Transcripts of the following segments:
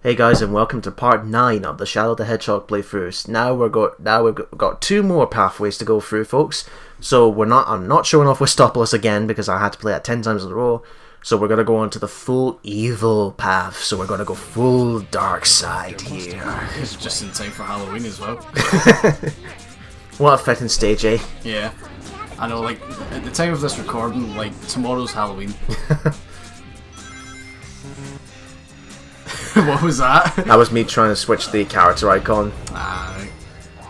Hey guys, and welcome to part 9 of the Shadow the Hedgehog playthroughs. Now we've got 2 more pathways to go through, folks. So I'm not showing off with Stopless again because I had to play it 10 times in a row. So we're gonna go on to the full evil path. So we're gonna go full dark side here. It's just in time for Halloween as well. What a fitting stage, eh? Yeah. I know, like, at the time of this recording, like, tomorrow's Halloween. What was that? That was me trying to switch the character icon. Right.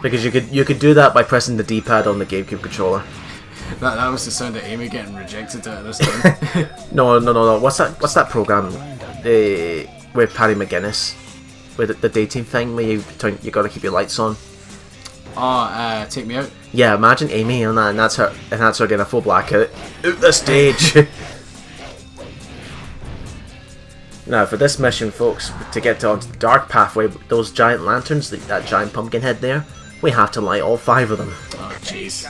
Because you could do that by pressing the D-pad on the GameCube controller. That was the sound of Amy getting rejected at this time. No. What's that program? With Paddy McGuinness, with the dating thing where you gotta keep your lights on. Oh, Take Me Out. Yeah, imagine Amy on that, and that's her getting a full blackout out the stage. Now, for this mission, folks, to get onto the dark pathway, those giant lanterns, that giant pumpkin head there, we have to light all 5 of them. Oh, jeez.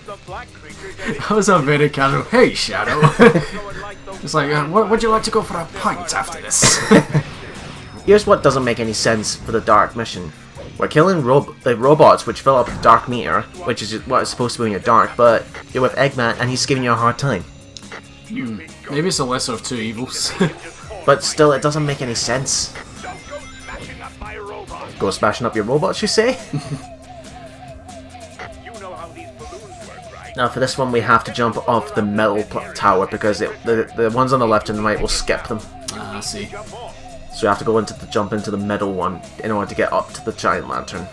That was a very casual, hey, Shadow. It's like, would you like to go for a pint after this? Here's what doesn't make any sense for the dark mission. We're killing the robots, which fill up the dark meter, which is what it's supposed to be when you're dark, but you're with Eggman, and he's giving you a hard time. Maybe it's a lesser of 2 evils. But still, it doesn't make any sense. Go smashing up your robots, you say? Now, for this one, we have to jump off the metal tower because the ones on the left and the right will skip them. Ah, I see. So you have to jump into the middle one in order to get up to the giant lantern.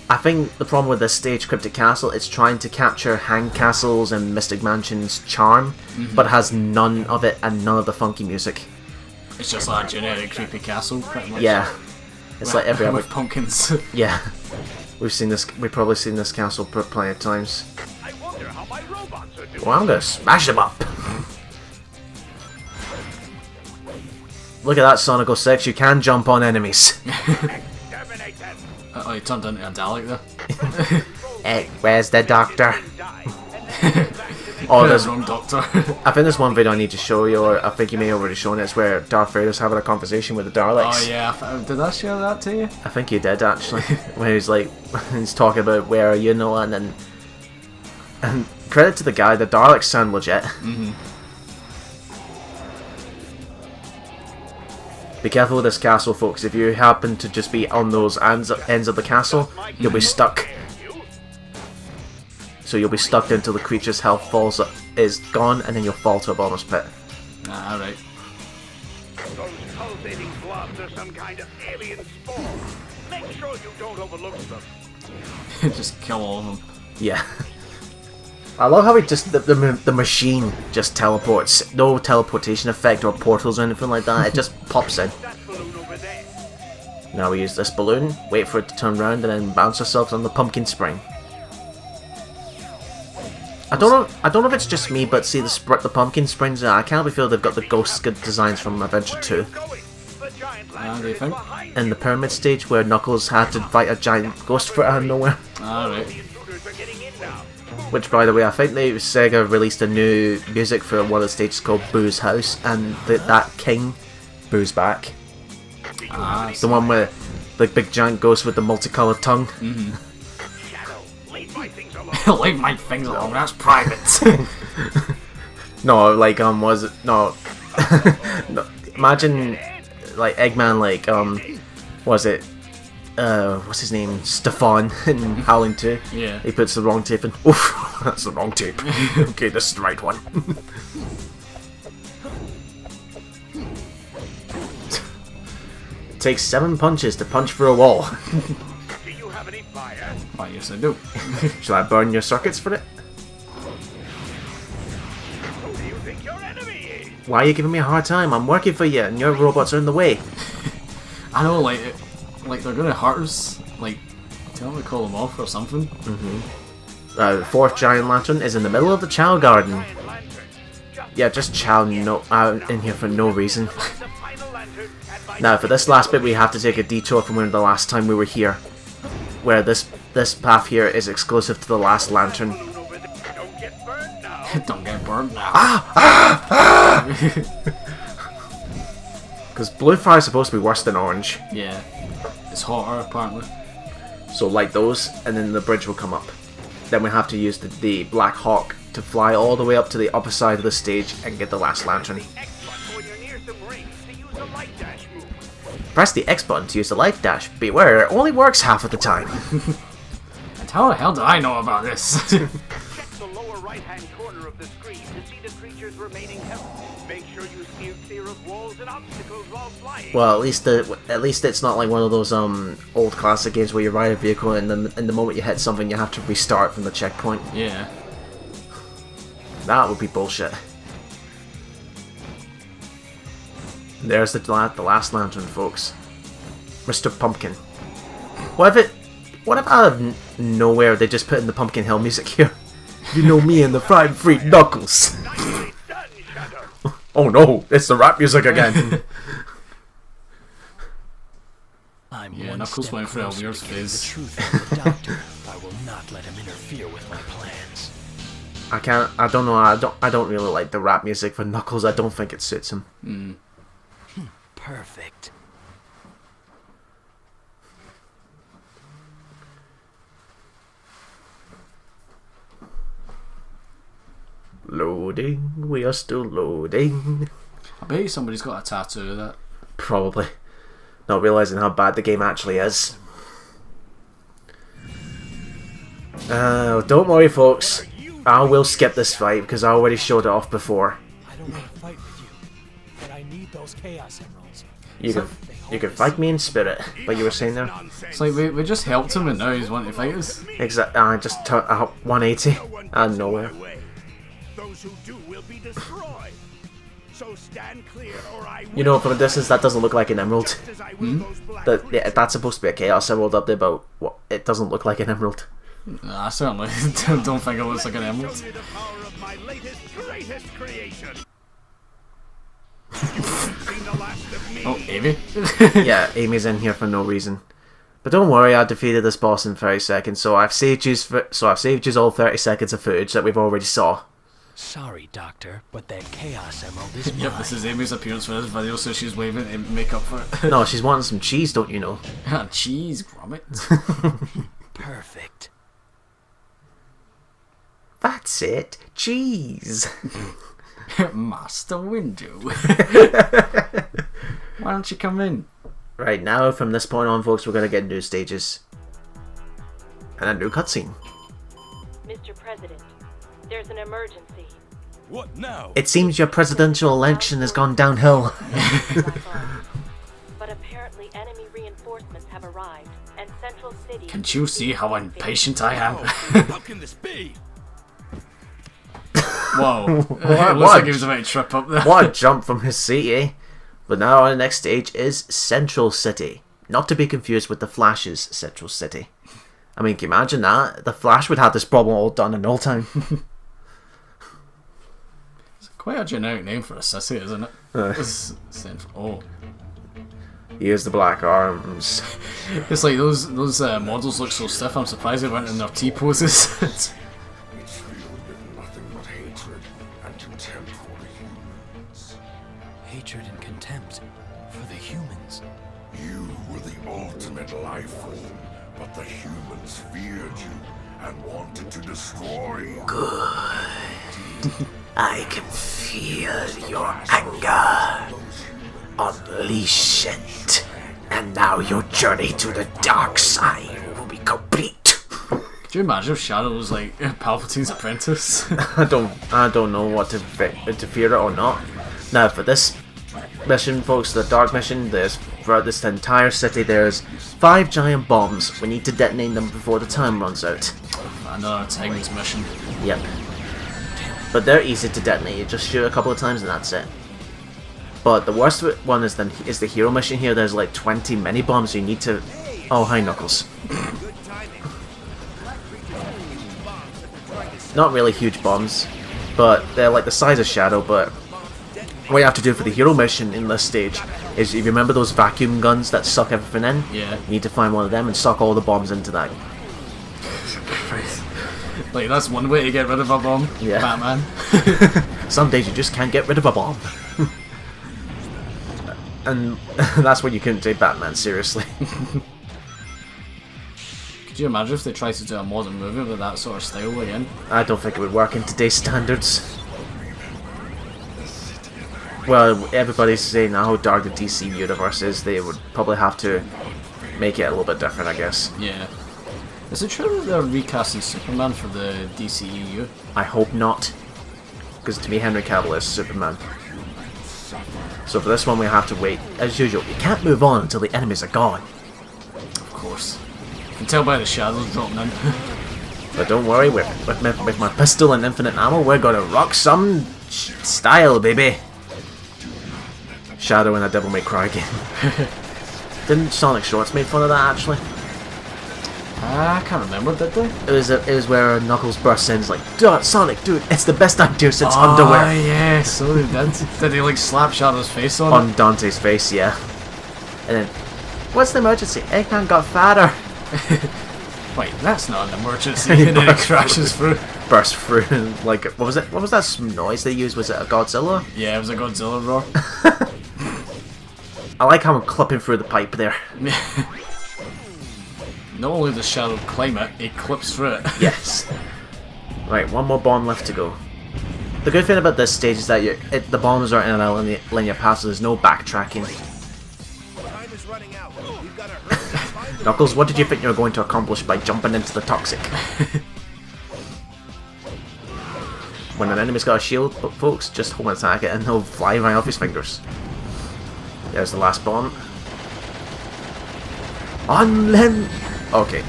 I think the problem with this stage, Cryptic Castle, is trying to capture Hang Castle's and Mystic Mansion's charm, but has none of it and none of the funky music. It's just like a generic creepy castle, pretty much. Yeah, it's like every other. With pumpkins. Yeah, we've probably seen this castle plenty of times. Well, I'm gonna smash them up. Look at that, Sonic 06. You can jump on enemies. Oh, he turned into a Dalek there. Hey, where's the doctor? Oh, there's wrong doctor. I think there's one video I need to show you, or I think you may have already shown it. It's where Darth Vader's having a conversation with the Daleks. Oh yeah, did I share that to you? I think you did, actually. Where he's like, he's talking about where are you, Noah, and credit to the guy, the Daleks sound legit. Be careful with this castle, folks. If you happen to just be on those ends of the castle, you'll be stuck. So you'll be stuck until the creature's health is gone, and then you'll fall to a bottomless pit. Ah, right. Those pulsating blobs are some kind of alien spore. Make sure you don't overlook them. Just kill all of them. Yeah. I love how the machine just teleports. No teleportation effect or portals or anything like that. It just pops in. Now we use this balloon, wait for it to turn around, and then bounce ourselves on the pumpkin spring. I don't know if it's just me, but see the pumpkin springs. I can't really feel they've got the ghost designs from Adventure 2. Do you think? In the pyramid stage, where Knuckles had to fight a giant ghost out of nowhere. Alright. Which, by the way, I think Sega released a new music for one of the stages called Boo's House, and that king, Boo's back. Ah, the one where the big giant ghost with the multicolored tongue. Leave my things alone, that's private. No, like, was it? No. No. Imagine, like, Eggman, like, was it? What's his name? Stefan in Howling 2. Yeah. He puts the wrong tape in. Oof, that's the wrong tape. Okay, this is the right one. It takes 7 punches to punch through a wall. Do you have any fire? Oh, yes I do. Shall I burn your circuits for it? Who do you think your enemy is? Why are you giving me a hard time? I'm working for you, and your robots are in the way. I know, like they're gonna hurt us. Like, tell them to call them off or something. The 4th giant lantern is in the middle of the Chow Garden. Yeah, just Chow in here for no reason. Now, for this last bit, we have to take a detour from the last time we were here, where this path here is exclusive to the last lantern. Don't get burned now. Because blue fire is supposed to be worse than orange. Yeah. It's hotter, apparently. So light those, and then the bridge will come up. Then we have to use the Black Hawk to fly all the way up to the upper side of the stage and get the last lantern. Press the X button to use the light dash. Beware, it only works half of the time. And how the hell do I know about this? Check the lower right-hand corner of the screen to see the creature's remaining health. Make sure you steer clear of walls and obstacles while flying. Well, at least it's not like one of those old classic games where you ride a vehicle and then in the moment you hit something you have to restart from the checkpoint. Yeah. That would be bullshit. There's the last lantern, folks. Mr. Pumpkin. What if out of nowhere they just put in the Pumpkin Hill music here? You know me and the fried free Knuckles. Nicely done, Shadow. Oh no, it's the rap music again. I'm Yeah, one Knuckles step went for a closer weird to getting phase. the truth from the doctor. I will not let him interfere with my plans. I don't know, I don't really like the rap music for Knuckles. I don't think it suits him. Perfect. Loading, we are still loading. I bet you somebody's got a tattoo of that. Probably. Not realising how bad the game actually is. Don't worry folks, I will skip this fight because I already showed it off before. I don't want to fight with you, but I need those Chaos Emeralds. You can fight me in spirit, but you were saying there? It's like we just helped him and now he's wanting to fight us. Exactly, I just turned 180 out of nowhere. Those who do will be destroyed. So stand clear or I will. You know, from a distance that doesn't look like an emerald. Just as I will those black Yeah, that's supposed to be a Chaos Emerald up there, but it doesn't look like an emerald. Nah, I certainly don't think it looks like an emerald. Show me the power of my latest, greatest creation. You haven't seen the last of me. Oh, Amy? Yeah, Amy's in here for no reason. But don't worry, I defeated this boss in 30 seconds, so I've saved you all 30 seconds of footage that we've already saw. Sorry, Doctor, but that Chaos Emerald is mine. Yep, this is Amy's appearance for this video, so she's waving to make up for it. No, she's wanting some cheese, don't you know? Cheese grommet. Perfect. That's it, cheese. Master Window. Why don't you come in? Right now, from this point on, folks, we're gonna get new stages and a new cutscene. Mr. President, there's an emergency. What now? It seems your presidential election has gone downhill. But apparently enemy reinforcements have arrived, and Central City... Can't you see how impatient I am? How can this be? Whoa. It looks What? like he was about to trip up there. What a jump from his seat, eh? But now our next stage is Central City. Not to be confused with the Flash's Central City. I mean, can you imagine that? The Flash would have this problem all done in no time. Quite a generic name for a city, isn't it? It's central. Oh. Here's the black arms. It's like those models look so stiff, I'm surprised they weren't in their T-poses. It's filled with nothing but hatred and contempt for the humans. Hatred and contempt for the humans. You were the ultimate life form, but the humans feared you and wanted to destroy you. I can feel your anger. Unleash it. And now your journey to the dark side will be complete. Could you imagine if Shadow was like Palpatine's apprentice? I don't know what to fear it or not. Now for this mission, folks, the dark mission, there's throughout this entire city there's 5 giant bombs. We need to detonate them before the time runs out. Another Titan's mission. Yep. But they're easy to detonate. You just shoot a couple of times and that's it. But the worst one is the hero mission here. There's like 20 mini bombs you need to... Oh, hi Knuckles. Not really huge bombs, but they're like the size of Shadow. But what you have to do for the hero mission in this stage is, if you remember those vacuum guns that suck everything in, Yeah. you need to find one of them and suck all the bombs into that. Like, that's one way to get rid of a bomb. Yeah. Batman. Some days you just can't get rid of a bomb. And that's when you couldn't take Batman seriously. Could you imagine if they tried to do a modern movie with that sort of style again? I don't think it would work in today's standards. Well, everybody's saying how dark the DC universe is. They would probably have to make it a little bit different, I guess. Yeah. Is it true that they're recasting Superman for the DCEU? I hope not. Because to me, Henry Cavill is Superman. So for this one, we have to wait. As usual, you can't move on until the enemies are gone. Of course. You can tell by the shadows dropping in. But don't worry, with my pistol and infinite ammo, we're gonna rock some style, baby. Shadow in a Devil May Cry game. Didn't Sonic Shorts make fun of that, actually? I can't remember, did they? It was where Knuckles bursts in, like, dude, Sonic, dude, it's the best idea since underwear. Oh, yeah, so they did. Did he, like, slap Shadow's face on On it? Dante's face, yeah. And then, what's the emergency? Eggman got fatter. Wait, that's not an emergency. And then he crashes through. Burst through, and, like, what was it? What was that noise they used? Was it a Godzilla? Yeah, it was a Godzilla roar. I like how I'm clipping through the pipe there. Not only does Shadow climb it, he clips through it. Yes. Right, one more bomb left to go. The good thing about this stage is that the bombs are in a linear path, so there's no backtracking. Time is running out. We've got to hurry. Knuckles, what did you think you were going to accomplish by jumping into the toxic? When an enemy's got a shield, folks, just hold attack it and he'll fly right off his fingers. There's the last bomb. Okay.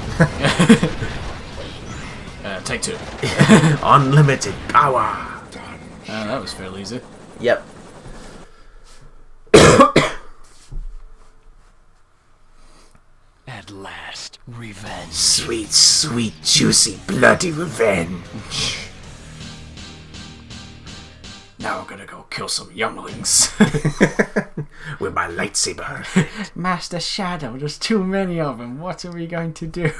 Take two. Unlimited power. That was fairly easy. Yep. At last, revenge. Sweet, sweet, juicy, bloody revenge. Now we're gonna go kill some younglings. With my lightsaber. Master Shadow, there's too many of them. What are we going to do?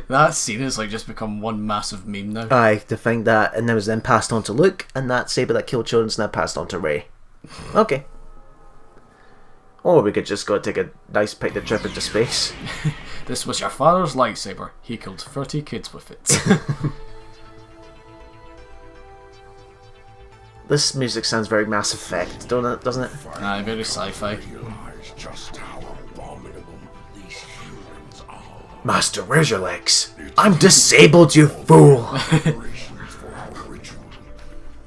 That scene has like just become one massive meme now. Aye, to think that, and it was then passed on to Luke, and that saber that killed children's now passed on to Rey. Okay. Or we could just go take a nice picnic trip into space. This was your father's lightsaber. He killed 30 kids with it. This music sounds very Mass Effect, doesn't it? Aye, very sci-fi. Realize just how abominable these humans are. Master, where's your legs? I'm disabled, you fool! Preparations for our ritual.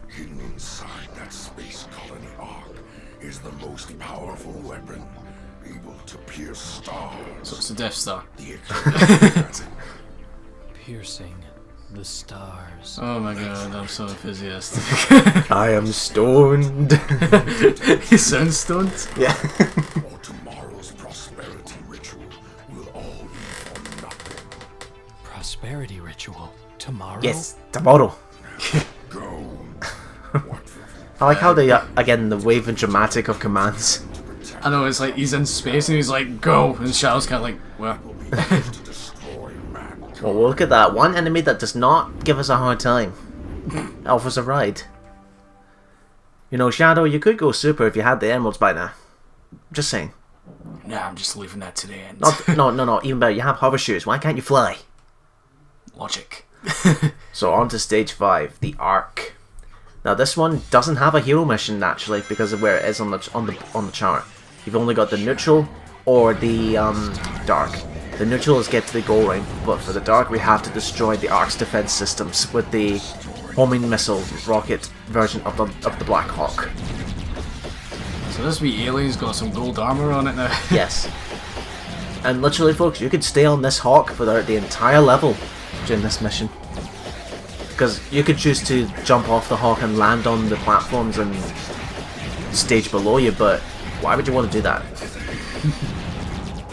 Hidden inside that space colony ark is the most powerful weapon, able to pierce stars. So it's the Death Star. The eclipse. Piercing the stars. Oh my god, I'm so enthusiastic. I am stoned. He sounds stoned. Yeah. Or tomorrow's prosperity ritual will all be for nothing. Prosperity ritual. Tomorrow? Yes, tomorrow. Go. What I like how they, again, the wave and dramatic of commands. I know, it's like he's in space and he's like, go! And Shadow's kind of like, where? to destroy mankind? Well, look at that. One enemy that does not give us a hard time. Offers a ride. You know, Shadow, you could go super if you had the emeralds by now. Just saying. Nah, I'm just leaving that to the end. No, even better, you have hover shoes. Why can't you fly? Logic. So on to stage 5, the Ark. Now this one doesn't have a hero mission actually because of where it is on the chart. You've only got the neutral or the dark. The neutral is get to the goal ring, but for the dark we have to destroy the Ark's defense systems with the homing missile rocket version of the Black Hawk. So this wee alien's got some gold armor on it now. Yes. And literally, folks, you could stay on this Hawk for the entire level during this mission. Because you could choose to jump off the Hawk and land on the platforms and stage below you, but why would you want to do that?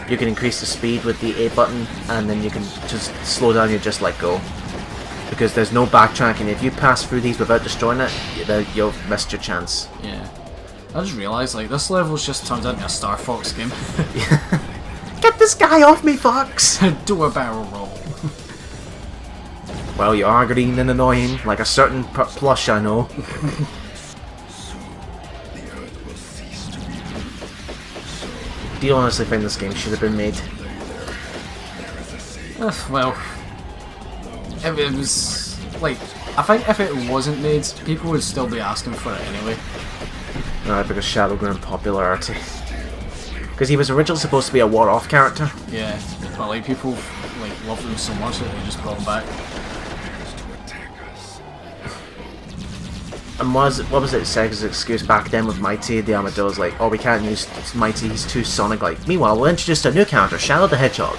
You can increase the speed with the A button, and then you can just slow down, you just let go. Because there's no backtracking. If you pass through these without destroying it, you've missed your chance. Yeah. I just realised, like, this level's just turned into a Star Fox game. Get this guy off me, Fox! Do a barrel roll. Well, you are green and annoying, like a certain plush I know. Do you honestly think this game should have been made? Well, if it was like, I think if it wasn't made, people would still be asking for it anyway. Right, because Shadow grew in popularity. Because he was originally supposed to be a war-off character. Yeah, but like people like loved him so much that they just brought him back. And what was it Sega's excuse back then with Mighty the Armadillo was like, oh, we can't use Mighty, he's too Sonic-like. Meanwhile, we'll introduce a new character, Shadow the Hedgehog.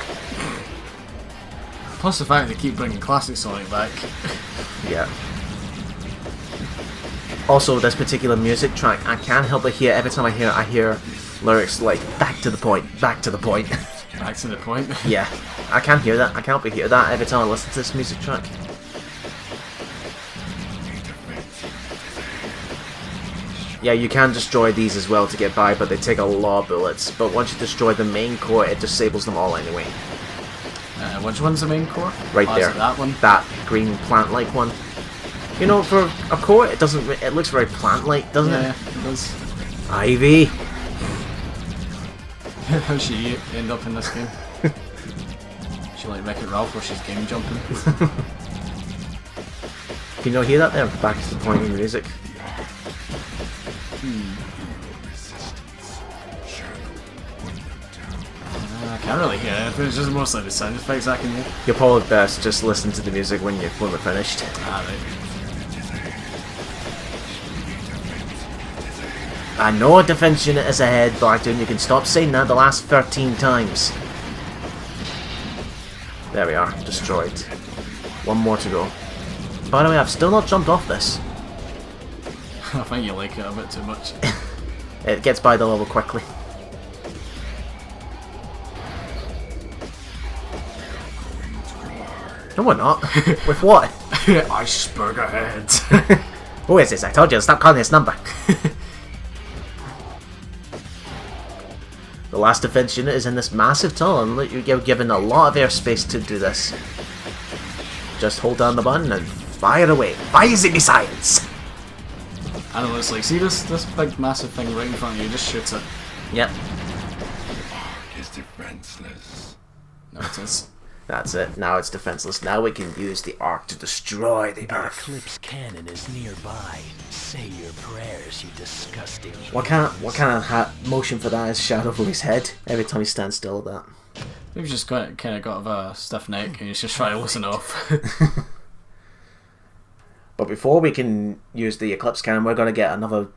Plus the fact they keep bringing classic Sonic back. Yeah. Also, this particular music track, I can't help but hear, every time I hear lyrics like, back to the point, back to the point. Back to the point. Yeah, I can hear that, I can't help but hear that every time I listen to this music track. Yeah, you can destroy these as well to get by, but they take a lot of bullets. But once you destroy the main core, it disables them all anyway. Which one's the main core? Right there. Is it that one? That green plant-like one. You know, for a core, it doesn't. It looks very plant-like, doesn't it? Yeah, it does. Ivy. How she end up in this game? She like Wreck-It Ralph where she's game jumping. Can you not hear that there? Back to the point in music. I can't really hear it. It's just mostly the sound effects I can hear. You're probably best just listen to the music when we're finished. Alright. I know a defense unit is ahead, Barton. You can stop saying that the last 13 times. There we are, destroyed. One more to go. By the way, I've still not jumped off this. I think you like it a bit too much. It gets by the level quickly. No, we're not. With what? Iceberg ahead. Who is this? I told you to stop calling this number. The last defense unit is in this massive tunnel, and you're given a lot of airspace to do this. Just hold down the button and fire away. Fire the missiles! I don't know, it's like, see this big massive thing right in front of you, just shoots it. Yep. Is defenseless. No, it is. That's it. Now it's defenseless. Now we can use the Ark to destroy the Earth. Eclipse cannon is nearby. Say your prayers, you disgusting. What kind of motion for that is Shadow over his head every time he stands still at that? We've just kind of got a stiff neck and he's just trying to listen off. But before we can use the Eclipse cannon, we're going to get another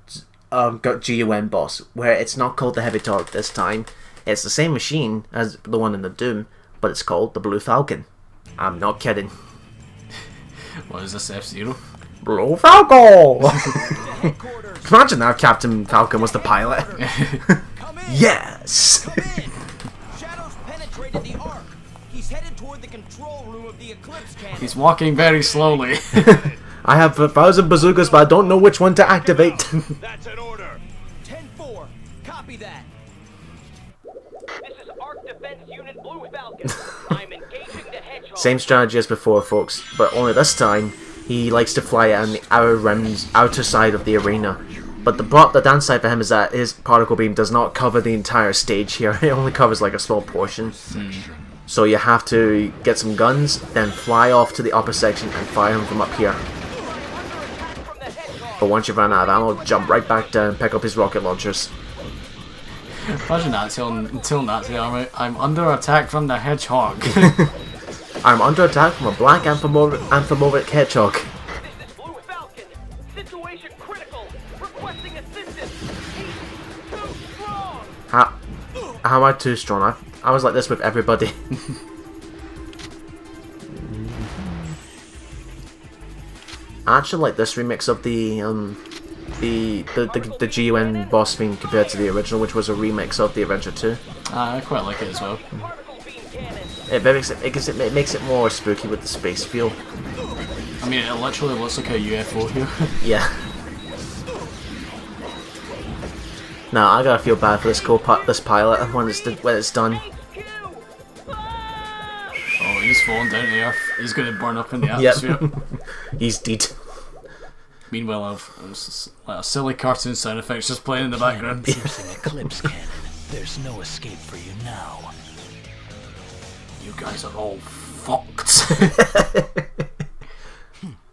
GUN boss, where it's not called the Hedgehog this time. It's the same machine as the one in the Doom, but it's called the Blue Falcon. I'm not kidding. What is this, F-Zero? Blue Falcon! Imagine that if Captain Falcon was the pilot. Yes! Shadow's penetrated the Ark. He's headed toward the control room of the Eclipse cannon. He's walking very slowly. I have 1,000 bazookas, but I don't know which one to activate. That's an order. 10-4. Copy that. This is Arc Defense Unit Blue Falcon. I'm engaging the Hedgehog. Same strategy as before, folks, but only this time he likes to fly on the outer side of the arena. But the downside for him is that his particle beam does not cover the entire stage here. It only covers like a small portion. So you have to get some guns, then fly off to the upper section and fire him from up here. But once you've run out of ammo, jump right back down and pick up his rocket launchers. Imagine that until Nazi army. I'm under attack from the Hedgehog. I'm under attack from a black anthropomorphic hedgehog. This is Blue Falcon. Situation critical. Requesting assistance. He's too strong. How am I too strong? I was like this with everybody. I actually like this remix of the GUN boss theme compared to the original, which was a remix of the Adventure 2. I quite like it as well. It makes it more spooky with the space feel. I mean, it literally looks like a UFO here. Yeah. Now I gotta feel bad for this pilot when it's done. Oh, he's fallen down to Earth. He's going to burn up in the atmosphere. He's dead. Meanwhile, a silly cartoon sound effects just playing in the background. Piercing Eclipse Cannon. There's no escape for you now. You guys are all fucked.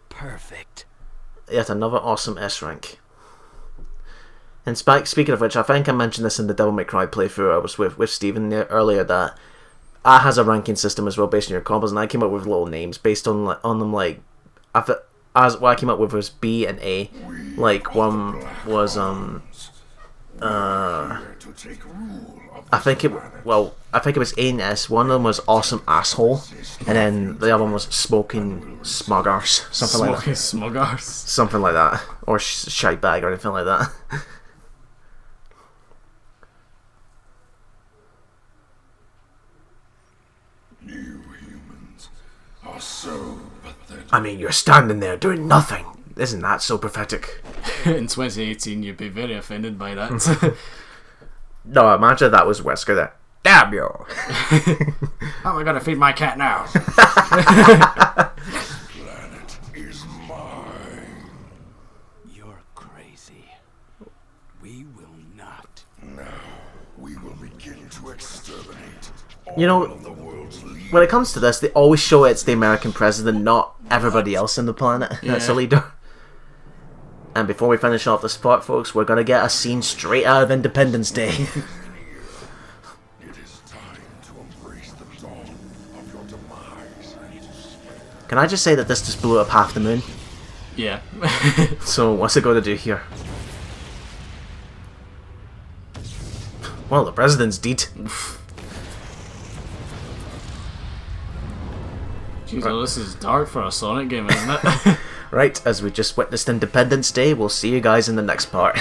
Perfect. Yet another awesome S rank. And speaking of which, I think I mentioned this in the Devil May Cry playthrough I was with Steven earlier, that it has a ranking system as well based on your combos, and I came up with little names based on them, like what I came up with was B and A. Like one was I think it was A and S. One of them was Awesome Asshole, and then the other one was Smoking Smuggars, something like that, or Shite Bag or anything like that. You humans are so pathetic. I mean, you're standing there doing nothing. Isn't that so pathetic? In 2018, you'd be very offended by that. No, imagine that was Wesker there. Damn you! How am I gonna feed my cat now? Planet is mine. You're crazy. We will not. Now we will begin to exterminate You know, all of the world's leaders. when it comes to this, they always show it's the American president, not everybody else in the planet that's a leader. And before we finish off this part, folks, we're gonna get a scene straight out of Independence Day. It is time to embrace the dawn of your demise. Can I just say that this just blew up half the moon? Yeah. So what's it going to do here? Well, the president's dead. Jeez, well, this is dark for a Sonic game, isn't it? Right, as we just witnessed Independence Day, we'll see you guys in the next part.